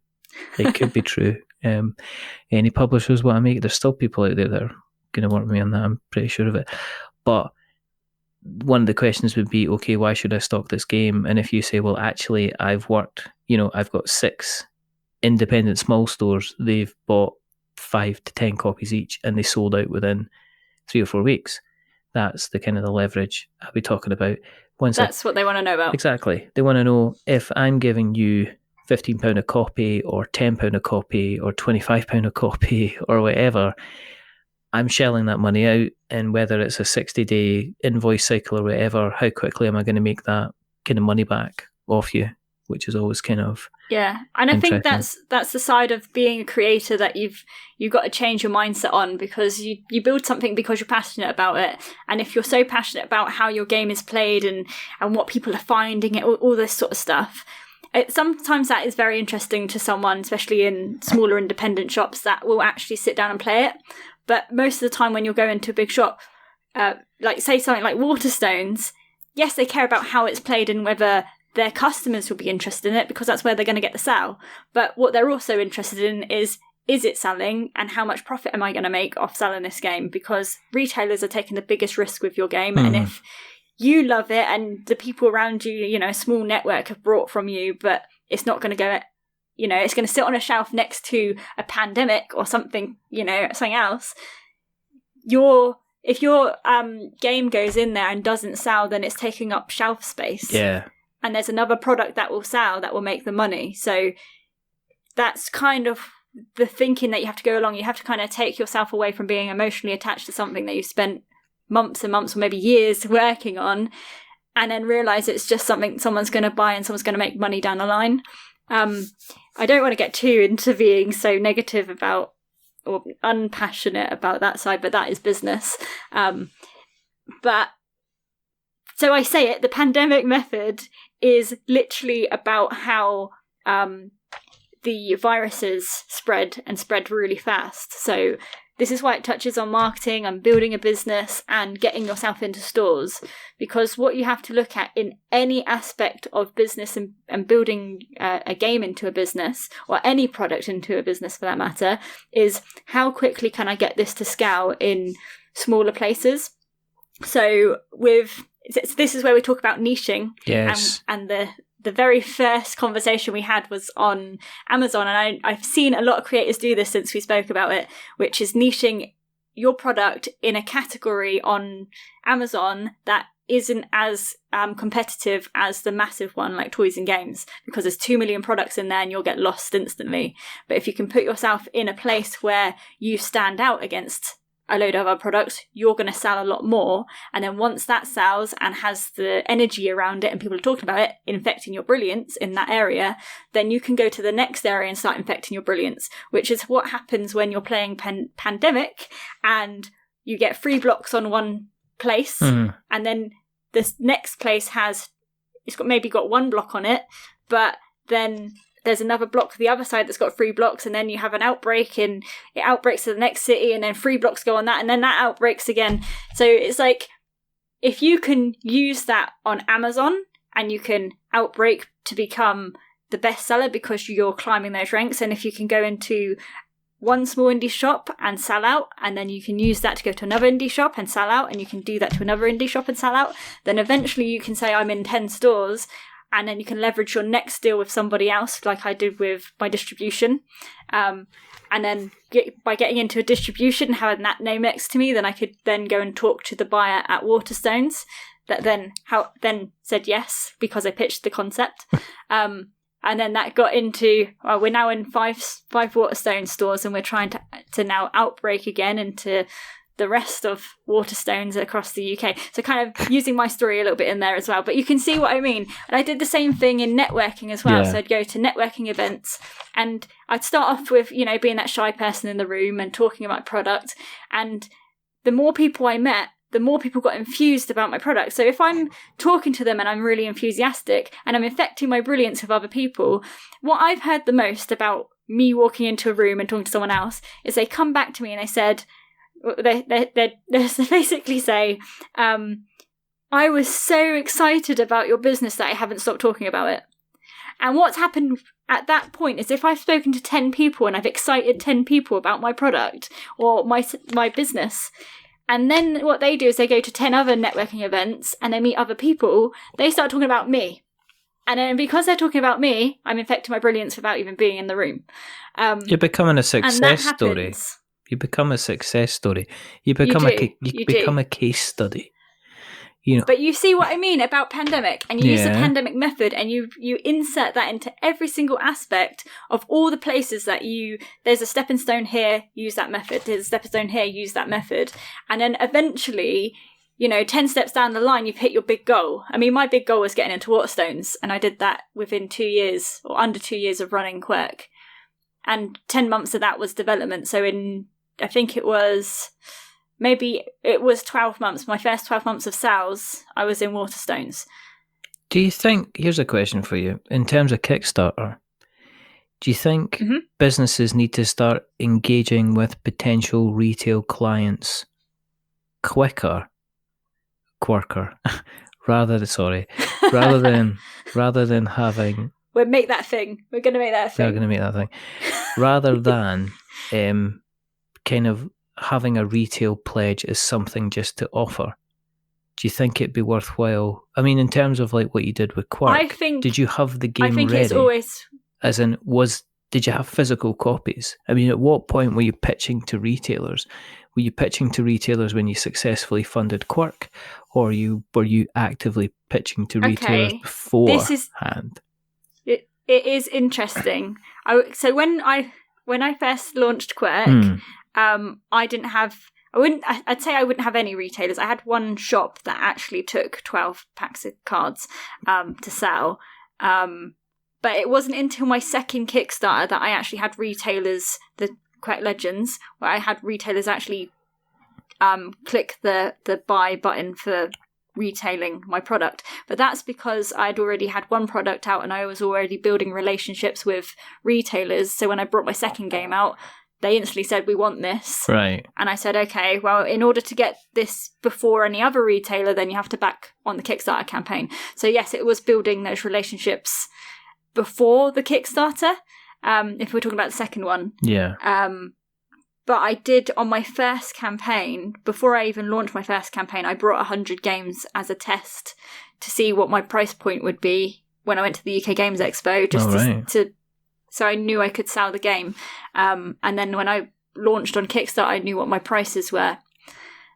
It could be true. Any publishers want to make it, there's still people out there that are going to work with me on that. I'm pretty sure of it. But one of the questions would be, okay, why should I stock this game? And if you say, well, actually, I've got 6 independent small stores. They've bought 5 to 10 copies each, and they sold out within 3 or 4 weeks. That's the kind of the leverage I'll be talking about. That's what they want to know about. Exactly. They want to know if I'm giving you £15 a copy or £10 a copy or £25 a copy or whatever, I'm shelling that money out, and whether it's a 60-day invoice cycle or whatever, how quickly am I going to make that kind of money back off you, which is always kind of and I think that's the side of being a creator that you've got to change your mindset on, because you build something because you're passionate about it, and if you're so passionate about how your game is played and what people are finding it, all this sort of stuff, sometimes that is very interesting to someone, especially in smaller independent shops that will actually sit down and play it. But most of the time when you'll go into a big shop, like say something like Waterstones, yes, they care about how it's played and whether their customers will be interested in it, because that's where they're going to get the sale. But what they're also interested in is it selling, and how much profit am I going to make off selling this game? Because retailers are taking the biggest risk with your game. And if you love it and the people around you, a small network have bought from you, but it's not going to go, it's going to sit on a shelf next to a pandemic or something, something else. If your game goes in there and doesn't sell, then it's taking up shelf space. Yeah. And there's another product that will sell, that will make the money. So that's kind of the thinking that you have to go along. You have to kind of take yourself away from being emotionally attached to something that you've spent months and months or maybe years working on, and then realize it's just something someone's going to buy and someone's going to make money down the line. I don't want to get too into being so negative about or unpassionate about that side, but that is business. But so I say it, the pandemic method is literally about how the viruses spread really fast. So this is why it touches on marketing and building a business and getting yourself into stores, because what you have to look at in any aspect of business and building a game into a business, or any product into a business for that matter, is how quickly can I get this to scale in smaller places. So this is where we talk about niching. Yes. And the very first conversation we had was on Amazon, and I've seen a lot of creators do this since we spoke about it, which is niching your product in a category on Amazon that isn't as competitive as the massive one like toys and games, because there's 2 million products in there and you'll get lost instantly. But if you can put yourself in a place where you stand out against a load of other products, you're going to sell a lot more. And then once that sells and has the energy around it and people are talking about it, infecting your brilliance in that area, then you can go to the next area and start infecting your brilliance, which is what happens when you're playing Pandemic and you get 3 blocks on one place, and then this next place it's maybe got 1 block on it, but then there's another block the other side that's got 3 blocks, and then you have an outbreak and it outbreaks to the next city, and then 3 blocks go on that, and then that outbreaks again. So it's like, if you can use that on Amazon and you can outbreak to become the bestseller because you're climbing those ranks, and if you can go into one small indie shop and sell out, and then you can use that to go to another indie shop and sell out, and you can do that to another indie shop and sell out, then eventually you can say I'm in 10 stores, and then you can leverage your next deal with somebody else, like I did with my distribution. And then by getting into a distribution and having that name next to me, then I could then go and talk to the buyer at Waterstones that then said yes, because I pitched the concept. And then that got into, we're now in five Waterstone stores, and we're trying to now outbreak again into the rest of Waterstones across the UK. So kind of using my story a little bit in there as well. But you can see what I mean. And I did the same thing in networking as well. Yeah. So I'd go to networking events and I'd start off with, being that shy person in the room and talking about product. And the more people I met, the more people got infused about my product. So if I'm talking to them and I'm really enthusiastic and I'm infecting my brilliance with other people, what I've heard the most about me walking into a room and talking to someone else is they come back to me and they said, they basically say, I was so excited about your business that I haven't stopped talking about it. And what's happened at that point is, if I've spoken to 10 people and I've excited 10 people about my product or my business, and then what they do is they go to 10 other networking events and they meet other people, they start talking about me. And then because they're talking about me, I'm infecting my brilliance without even being in the room. You're becoming a success story. You become a success story. You become a case study. But you see what I mean about pandemic, and you use the Yeah. pandemic method, and you insert that into every single aspect of all the places that there's a stepping stone here, use that method. There's a stepping stone here, use that method. And then eventually, 10 steps down the line, you've hit your big goal. I mean, my big goal was getting into Waterstones, and I did that within 2 years, or under 2 years of running Quirk. And 10 months of that was development. So I think it was 12 months. My first 12 months of sales, I was in Waterstones. Do you think, here's a question for you, in terms of Kickstarter, do you think businesses need to start engaging with potential retail clients quicker, rather than having... We'll make that thing. We're going to make that thing. They're going to make that thing. Rather than kind of having a retail pledge as something just to offer. Do you think it'd be worthwhile? I mean, in terms of like what you did with Quirk, did you have the game ready? I think it's always... As in, did you have physical copies? I mean, at what point were you pitching to retailers? Were you pitching to retailers when you successfully funded Quirk? Or were you actively pitching to retailers beforehand? It is interesting. So when I first launched Quirk, I didn't have... I'd say I wouldn't have any retailers. I had one shop that actually took 12 packs of cards to sell. But it wasn't until my second Kickstarter that I actually had retailers, the Quirk Legends, where I had retailers actually click the buy button for retailing my product. But that's because I'd already had one product out and I was already building relationships with retailers. So when I brought my second game out, they instantly said, we want this. Right. And I said, okay, well, in order to get this before any other retailer, then you have to back on the Kickstarter campaign. So yes, it was building those relationships before the Kickstarter, if we're talking about the second one. Yeah. But I did on my first campaign, before I even launched my first campaign, I brought 100 games as a test to see what my price point would be when I went to the UK Games Expo, just so I knew I could sell the game. And then when I launched on Kickstarter, I knew what my prices were.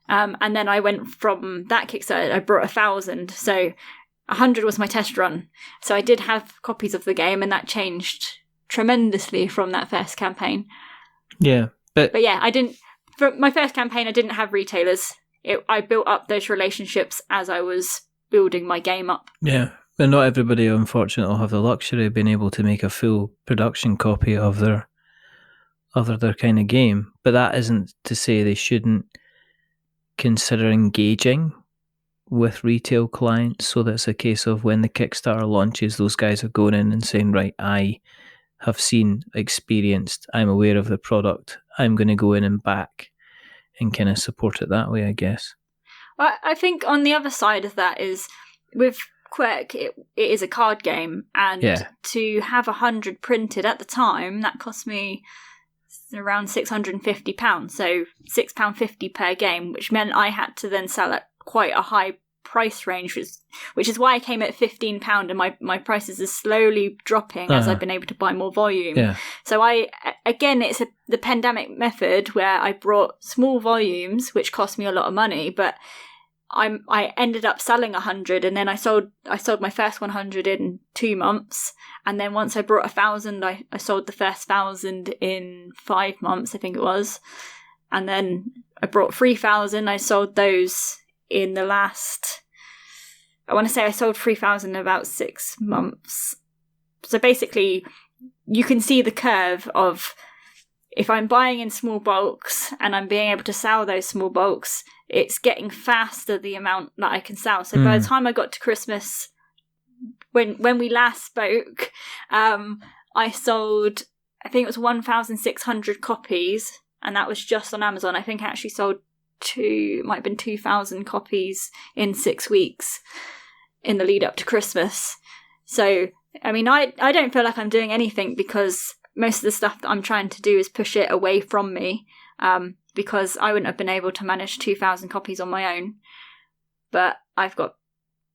And then I went from that Kickstarter, I brought 1,000. So 100 was my test run. So I did have copies of the game, and that changed tremendously from that first campaign. Yeah. But yeah, for my first campaign, I didn't have retailers. I built up those relationships as I was building my game up. Yeah. But not everybody, unfortunately, will have the luxury of being able to make a full production copy of their kind of game. But that isn't to say they shouldn't consider engaging with retail clients, so that it's a case of when the Kickstarter launches, those guys are going in and saying, right, I have experienced, I'm aware of the product, I'm going to go in and back and kind of support it that way, I guess. Well, I think on the other side of that is, with Quirk, it is a card game, and to have 100 printed at the time, that cost me around £650, so £6.50 per game, which meant I had to then sell at quite a high price range, which is why I came at £15, and my prices are slowly dropping as I've been able to buy more volume. Yeah. So it's the pandemic method where I brought small volumes, which cost me a lot of money, but I ended up selling 100, and then I sold my first 100 in 2 months, and then once I brought 1,000, I sold the first 1,000 in 5 months, I think it was, and then I brought 3,000. I sold those in the last, I want to say I sold 3,000 in about 6 months. So basically, you can see the curve of if I'm buying in small bulks and I'm being able to sell those small bulks, it's getting faster the amount that I can sell. So by the time I got to Christmas, when we last spoke, I sold, I think it was 1,600 copies, and that was just on Amazon. I think I actually sold might have been 2,000 copies in 6 weeks in the lead up to Christmas. So, I mean, I don't feel like I'm doing anything, because most of the stuff that I'm trying to do is push it away from me, because I wouldn't have been able to manage 2,000 copies on my own. But I've got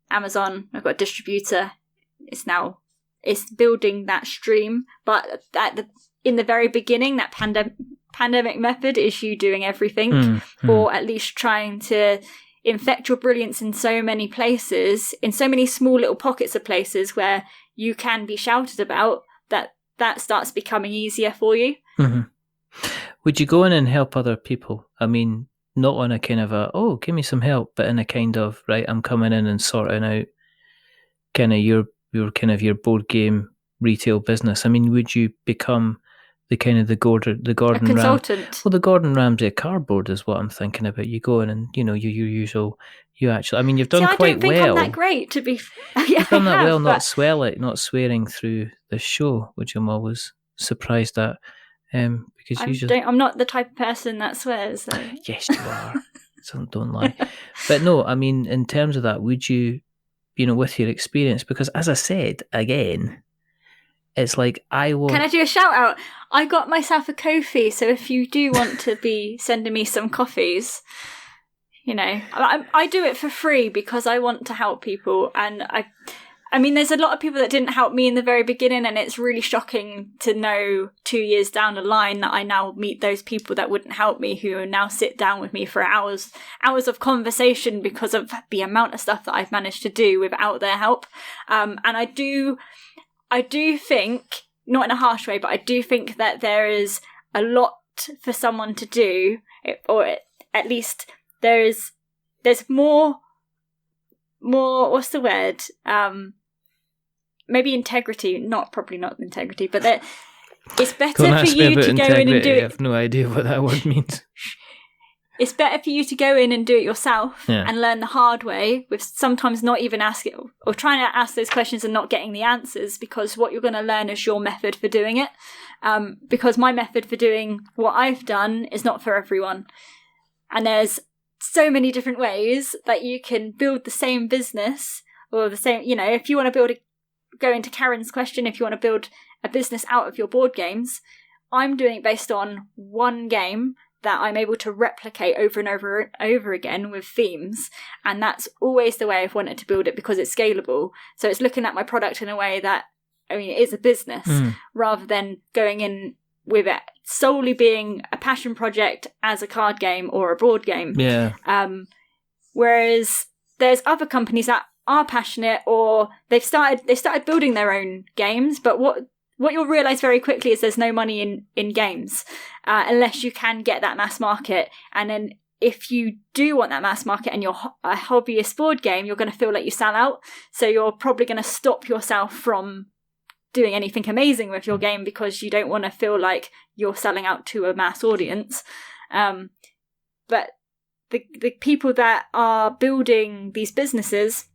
Amazon, I've got a distributor. It's building that stream. But in the very beginning, that pandemic method is you doing everything, or at least trying to infect your brilliance in so many places, in so many small little pockets of places where you can be shouted about, that starts becoming easier for you. Mm-hmm. Would you go in and help other people? I mean, not on a kind of give me some help, but in a kind of, right, I'm coming in and sorting out kind of your board game retail business. I mean, would you become the kind of the Gordon consultant? The Gordon Ramsay cardboard is what I'm thinking about. You go in and your usual. You actually, I mean, you've done quite well. I don't think I'm that great to be. You've done that well, not swearing through the show, which I'm always surprised at. Because I'm not the type of person that swears. So. Yes, you are. So don't lie. But no, I mean, in terms of that, would you, with your experience? Because as I said again, it's like I will. Can I do a shout out? I got myself a Ko-fi, so if you do want to be sending me some coffees, I do it for free because I want to help people, and I mean, there's a lot of people that didn't help me in the very beginning, and it's really shocking to know 2 years down the line that I now meet those people that wouldn't help me, who now sit down with me for hours of conversation because of the amount of stuff that I've managed to do without their help. And I do think, not in a harsh way, but I do think that there is a lot for someone to do, or at least there's more, what's the word? Maybe integrity, probably not integrity, but that it's better for you to go in and do it. I have no idea what that word means. It's better for you to go in and do it yourself and learn the hard way, with sometimes not even asking or trying to ask those questions and not getting the answers, because what you're going to learn is your method for doing it. Because my method for doing what I've done is not for everyone. And there's so many different ways that you can build the same business, or the same, if you want to go into Karen's question, if you want to build a business out of your board games, I'm doing it based on one game that I'm able to replicate over and over and over again with themes. And that's always the way I've wanted to build it, because it's scalable. So it's looking at my product in a way that, it is a business, rather than going in with it solely being a passion project as a card game or a board game. Yeah. Whereas there's other companies that are passionate, or they've started building their own games, but what you'll realise very quickly is there's no money in games unless you can get that mass market. And then if you do want that mass market and you're a hobbyist board game, you're going to feel like you sell out. So you're probably going to stop yourself from doing anything amazing with your game, because you don't want to feel like you're selling out to a mass audience. But the people that are building these businesses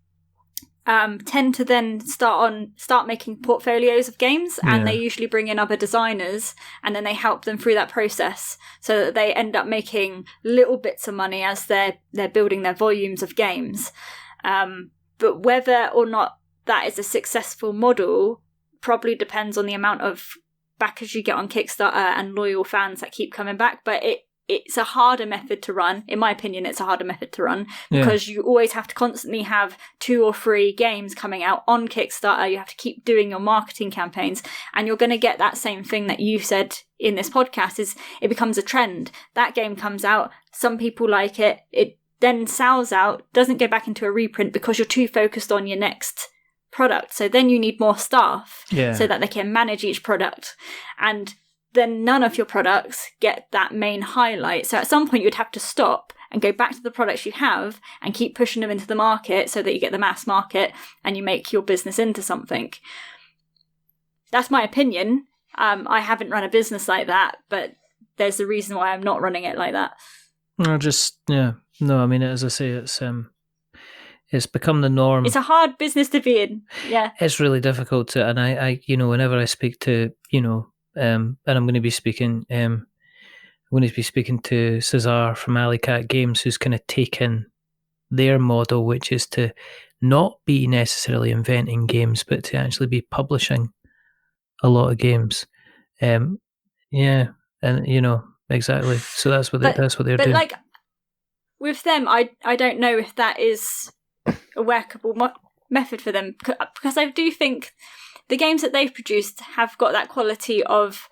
tend to then start making portfolios of games, and they usually bring in other designers, and then they help them through that process, so that they end up making little bits of money as they're building their volumes of games. But whether or not that is a successful model probably depends on the amount of backers you get on Kickstarter and loyal fans that keep coming back. But it's a harder method to run. In my opinion, it's a harder method to run, because you always have to constantly have 2 or 3 games coming out on Kickstarter. You have to keep doing your marketing campaigns, and you're going to get that same thing that you said in this podcast, is it becomes a trend. That game comes out, some people like it, it then sells out, doesn't go back into a reprint because you're too focused on your next product. So then you need more staff so that they can manage each product, and then none of your products get that main highlight. So at some point you'd have to stop and go back to the products you have and keep pushing them into the market, so that you get the mass market and you make your business into something. That's my opinion. I haven't run a business like that, but there's a reason why I'm not running it like that. No, I mean, as I say, it's become the norm. It's a hard business to be in. Yeah. It's really difficult to, and I whenever I speak to, and I'm going to be speaking to Cesar from Alley Cat Games, who's kind of taken their model, which is to not be necessarily inventing games, but to actually be publishing a lot of games. Exactly. So that's what they're doing. But like with them, I don't know if that is a workable method for them, because I do think the games that they've produced have got that quality of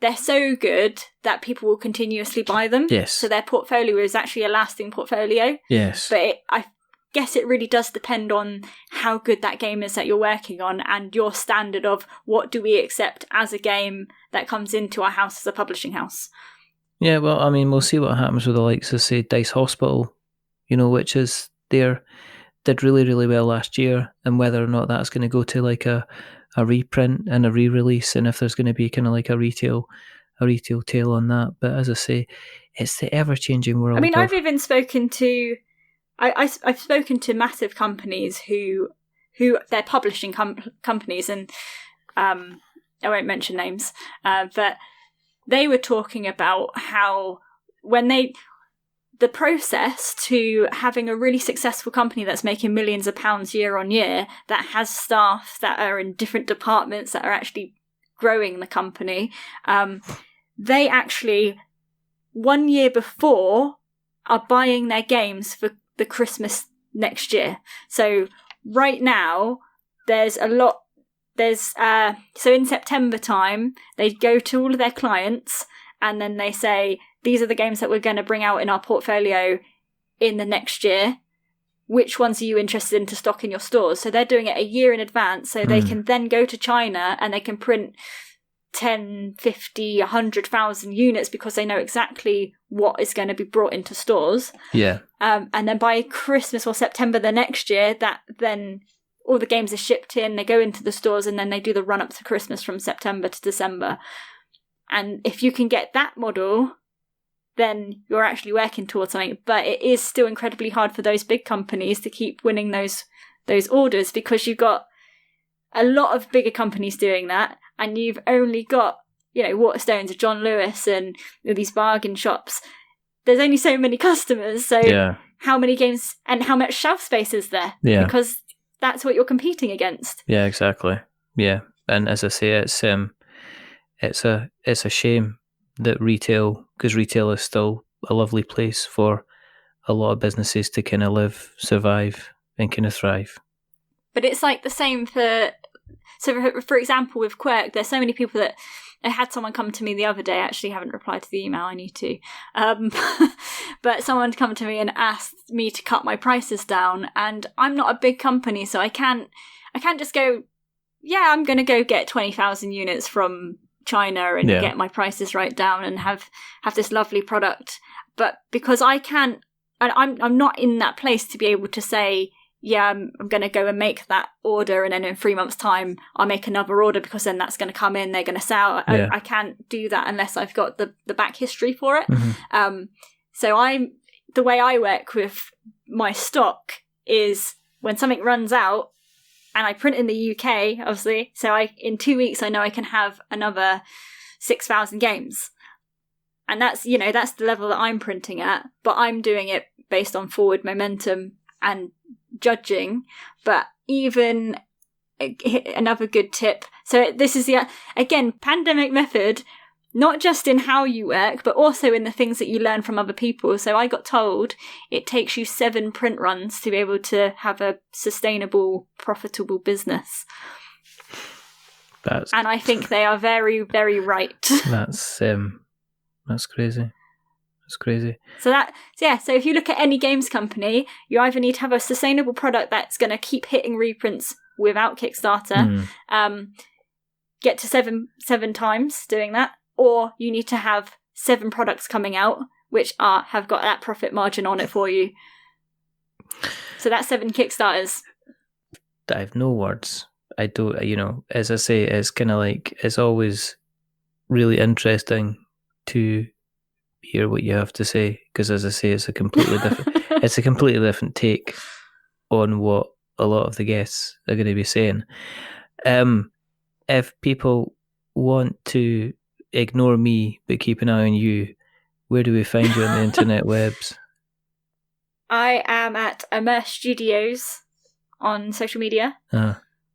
they're so good that people will continuously buy them. Yes. So their portfolio is actually a lasting portfolio. Yes. But I guess it really does depend on how good that game is that you're working on and your standard of what do we accept as a game that comes into our house as a publishing house. Yeah, well, I mean, we'll see what happens with the likes of, say, Dice Hospital, which is did really, really well last year, and whether or not that's going to go to like a reprint and a re-release, and if there's going to be kind of like a retail tale on that. But as I say, it's the ever-changing world. I mean, I've even spoken to... I've spoken to massive companies who they're publishing companies, and I won't mention names, but they were talking about how when the process to having a really successful company that's making millions of pounds year on year, that has staff that are in different departments that are actually growing the company, they actually 1 year before are buying their games for the Christmas next year. So right now there's a lot. So in September time, they go to all of their clients and then they say, these are the games that we're going to bring out in our portfolio in the next year. Which ones are you interested in to stock in your stores? So they're doing it a year in advance, so they can then go to China and they can print 10, 50, 100,000 units because they know exactly what is going to be brought into stores. Yeah. And then by Christmas or September the next year, that then all the games are shipped in, they go into the stores, and then they do the run up to Christmas from September to December. And if you can get that model, then you're actually working towards something. But it is still incredibly hard for those big companies to keep winning those orders, because you've got a lot of bigger companies doing that, and you've only got, Waterstones or John Lewis and these bargain shops. There's only so many customers, so how many games and how much shelf space is there? Yeah. Because that's what you're competing against. Yeah, exactly. Yeah, and as I say, it's a shame that retail, because retail is still a lovely place for a lot of businesses to kind of live, survive, and kind of thrive. But it's like the same for example, with Quirk, there's so many people that... I had someone come to me the other day, I actually haven't replied to the email, I need to. But someone come to me and asked me to cut my prices down, and I'm not a big company, so I can't just go, I'm going to go get 20,000 units from China and get my prices right down and have this lovely product. But because I can't, and I'm not in that place to be able to say, I'm going to go and make that order, and then in 3 months' time, I'll make another order, because then that's going to come in, they're going to sell. I can't do that unless I've got the back history for it. Mm-hmm. So the way I work with my stock is when something runs out, and I print in the UK, obviously, so in 2 weeks, I know I can have another 6,000 games. And that's the level that I'm printing at, but I'm doing it based on forward momentum and judging. But even another good tip, so this is again pandemic method, not just in how you work but also in the things that you learn from other people. So I got told it takes you 7 print runs to be able to have a sustainable, profitable business. And I think they are very, very right. That's crazy. It's crazy. So if you look at any games company, you either need to have a sustainable product that's going to keep hitting reprints without Kickstarter, get to seven times doing that, or you need to have 7 products coming out which have got that profit margin on it for you. So that's 7 Kickstarters. I have no words. I don't, as I say, it's kind of like, it's always really interesting to hear what you have to say, because as I say, it's a completely different take on what a lot of the guests are going to be saying. If people want to ignore me but keep an eye on you, where do we find you on the internet webs? I am at Emmerse Studios on social media,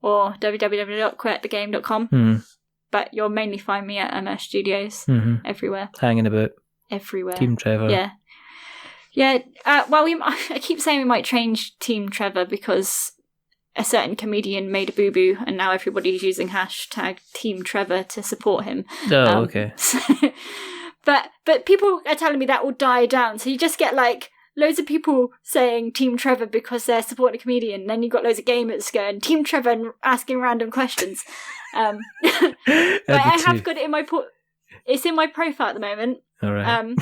or www.quirkthegame.com. But you'll mainly find me at Emmerse Studios everywhere. Hanging about. Everywhere. Team Trevor. Yeah. I keep saying we might change Team Trevor because a certain comedian made a boo-boo and now everybody's using hashtag Team Trevor to support him. Oh, okay. But people are telling me that will die down. So you just get like loads of people saying Team Trevor because they're supporting a comedian. And then you've got loads of gamers going Team Trevor and asking random questions. But I have got it in my it's in my profile at the moment. All right.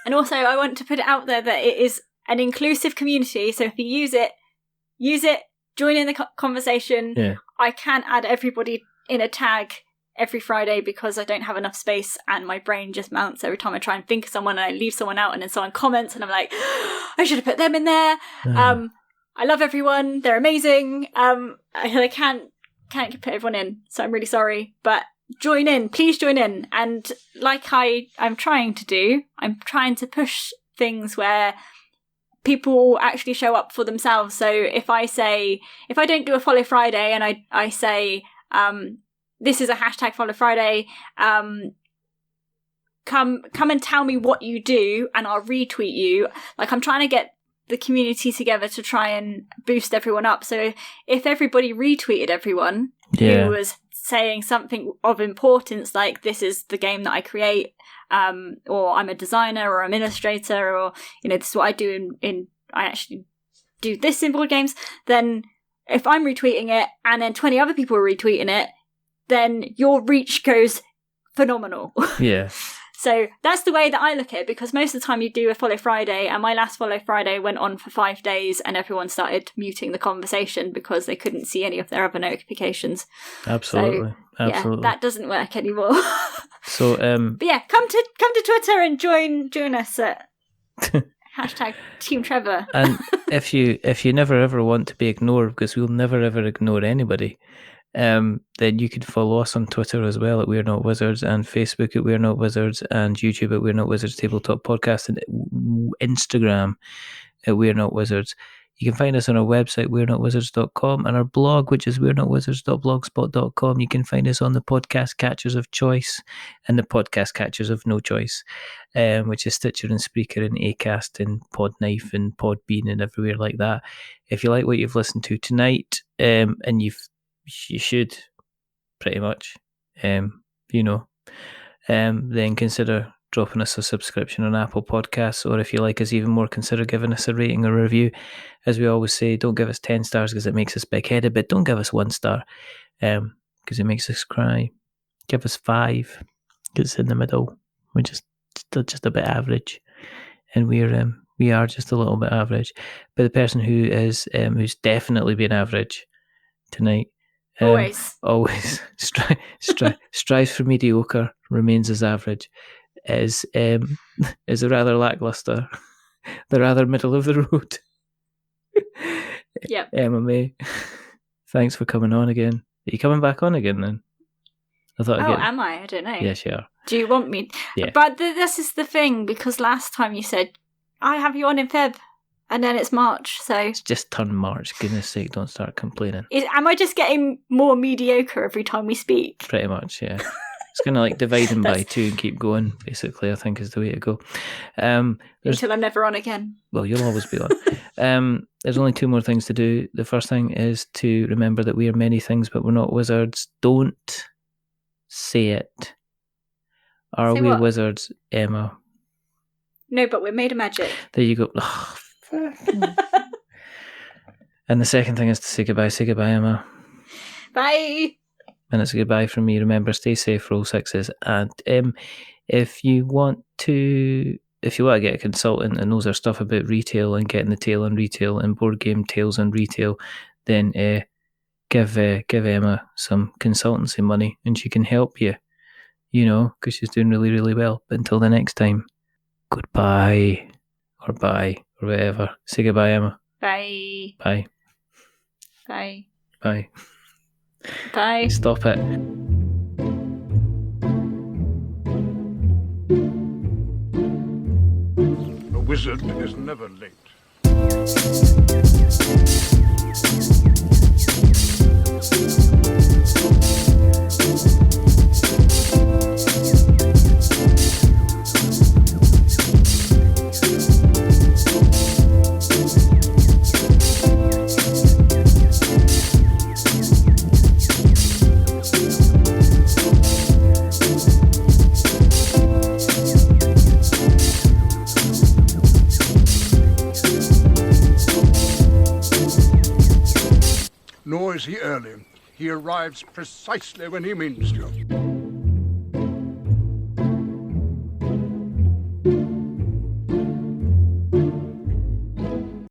And also I want to put it out there that it is an inclusive community. So if you use it, join in the conversation. Yeah. I can add everybody in a tag every Friday because I don't have enough space and my brain just mounts every time I try and think of someone and I leave someone out and then someone comments and I'm like, I should have put them in there. I love everyone. They're amazing. I can't put everyone in, so I'm really sorry. But join in. Please join in. And like I'm trying to do, I'm trying to push things where people actually show up for themselves. So if I don't do a Follow Friday and I say, this is a hashtag Follow Friday, come and tell me what you do and I'll retweet you. Like I'm trying to get the community together to try and boost everyone up. So if everybody retweeted everyone who was saying something of importance, like this is the game that I create, or I'm a designer or administrator, or this is what I do I actually do this in board games, then if I'm retweeting it and then 20 other people are retweeting it, then your reach goes phenomenal. Yeah. So that's the way that I look at it, because most of the time you do a Follow Friday, and my last Follow Friday went on for 5 days and everyone started muting the conversation because they couldn't see any of their other notifications. Absolutely. So, absolutely. Yeah, that doesn't work anymore. So but yeah, come to Twitter and join us at hashtag Team Trevor. And if you never ever want to be ignored, because we'll never ever ignore anybody, then you can follow us on Twitter as well at We're Not Wizards, and Facebook at We're Not Wizards, and YouTube at We're Not Wizards Tabletop Podcast, and Instagram at We're Not Wizards. You can find us on our website, we'renotwizards.com, and our blog, which is we'renotwizards.blogspot.com. You can find us on the podcast catchers of choice and the podcast catchers of no choice, which is Stitcher and Spreaker and Acast and Podknife and Podbean and everywhere like that. If you like what you've listened to tonight, and you should, pretty much, then consider dropping us a subscription on Apple Podcasts, or if you like us even more, consider giving us a rating or review. As we always say, don't give us 10 stars because it makes us big-headed, but don't give us 1 star because it makes us cry. Give us 5 because it's in the middle. We're just a bit average, and we are just a little bit average. But the person who is who's definitely been average tonight, always strives for mediocre, remains as average, is a rather lackluster, the rather middle of the road. Yep. Emma May, thanks for coming on again. Are you coming back on again then? Am I? I don't know. Yes, you are. Do you want me? Yeah. But this is the thing, because last time you said, I have you on in Feb, and then it's March, so... It's just turned March, goodness sake, don't start complaining. Am I just getting more mediocre every time we speak? Pretty much, yeah. It's kind of like dividing by 2 and keep going, basically, I think is the way to go. Until I'm never on again. Well, you'll always be on. There's only 2 more things to do. The first thing is to remember that we are many things, but we're not wizards. Don't say it. Are we wizards, Emma? No, but we're made of magic. There you go. Oh, and the second thing is to say goodbye. Say goodbye, Emma. Bye. And it's a goodbye from me. Remember, stay safe, roll 6s. And if you want to get a consultant that knows their stuff about retail and getting the tail on retail and board game tails on retail, then give Emma some consultancy money and she can help you, because she's doing really, really well. But until the next time, goodbye, or bye, or whatever. Say goodbye, Emma. Bye. Bye. Bye. Bye. Bye. Stop it. A wizard is never late. is he early. He arrives precisely when he means to.